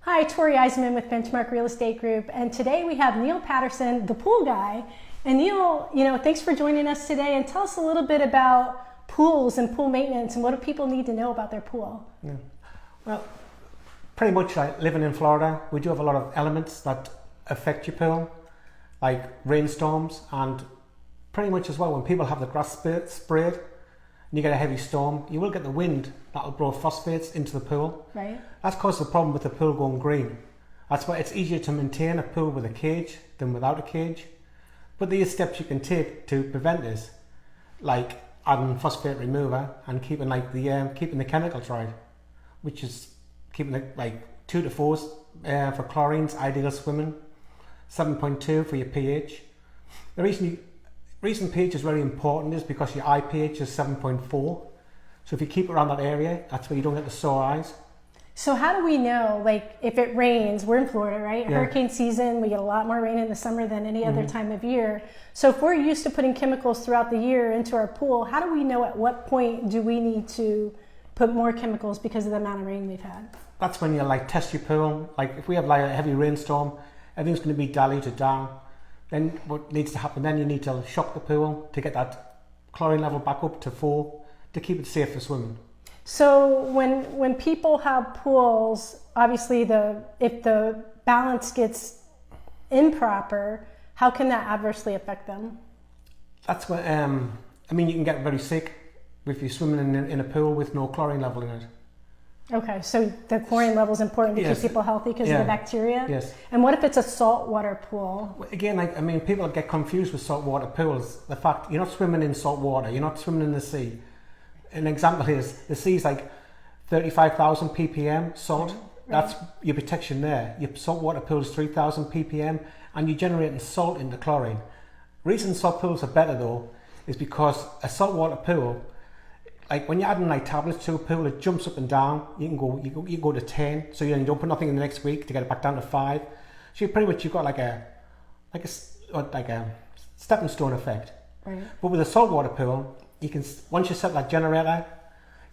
Hi, Tori Eisman with Benchmark Real Estate Group, and today we have Neil Patterson, the pool guy. And Neil, thanks for joining us today, and tell us a little bit about pools and pool maintenance and what do people need to know about their pool? Yeah. Well, pretty much like living in Florida, we do have a lot of elements that affect your pool, like rainstorms, and pretty much as well when people have the grass sprayed and you get a heavy storm, you will get the wind that'll blow phosphates into the pool. Right. That's caused the problem with the pool going green. That's why it's easier to maintain a pool with a cage than without a cage. But there are steps you can take to prevent this, like adding phosphate remover and keeping keeping the chemicals right, which is keeping it like 2 to 4 for chlorines, ideal swimming, 7.2 for your pH. The reason pH is very important is because your eye pH is 7.4. So if you keep it around that area, that's where you don't get the sore eyes. So how do we know, like if it rains, we're in Florida, right? Yeah. Hurricane season, we get a lot more rain in the summer than any other time of year. So if we're used to putting chemicals throughout the year into our pool, how do we know at what point do we need to put more chemicals because of the amount of rain we've had? That's when you test your pool. Like if we have a heavy rainstorm, everything's going to be diluted down. Then what needs to happen, then you need to shock the pool to get that chlorine level back up to 4 to keep it safe for swimming. So when people have pools, obviously if the balance gets improper, how can that adversely affect them? That's what, you can get very sick if you're swimming in a pool with no chlorine level in it. Okay, so the chlorine level is important to keep people healthy because of the bacteria? Yes. And what if it's a saltwater pool? Again, people get confused with saltwater pools. The fact you're not swimming in salt water, you're not swimming in the sea. An example is the sea's like 35,000 ppm salt. Right. That's your protection there. Your saltwater pool is 3,000 ppm and you're generating salt into chlorine. Reason salt pools are better though is because a saltwater pool, like when you're adding tablets to a pool, it jumps up and down. You can go to 10, so you don't put nothing in the next week to get it back down to 5. So you've got like a stepping stone effect. Right. But with a saltwater pool, you can once you set that generator,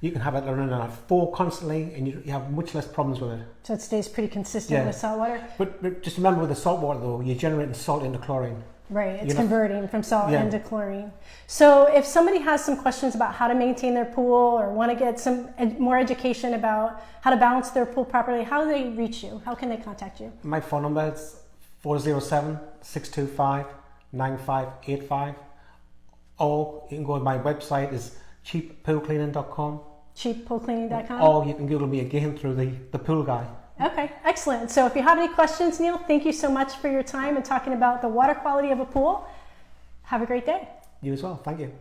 you can have it running at 4 constantly, and you have much less problems with it. So it stays pretty consistent with saltwater. But just remember, with the saltwater though, you're generating salt into chlorine. Right, it's converting from salt into chlorine. So if somebody has some questions about how to maintain their pool or want to get some more education about how to balance their pool properly, how do they reach you? How can they contact you? My phone number is 407-625-9585. Or you can go to my website is cheappoolcleaning.com. Cheappoolcleaning.com? Or you can Google me again through the pool guy. Okay, excellent. So if you have any questions, Neil, thank you so much for your time and talking about the water quality of a pool. Have a great day. You as well. Thank you.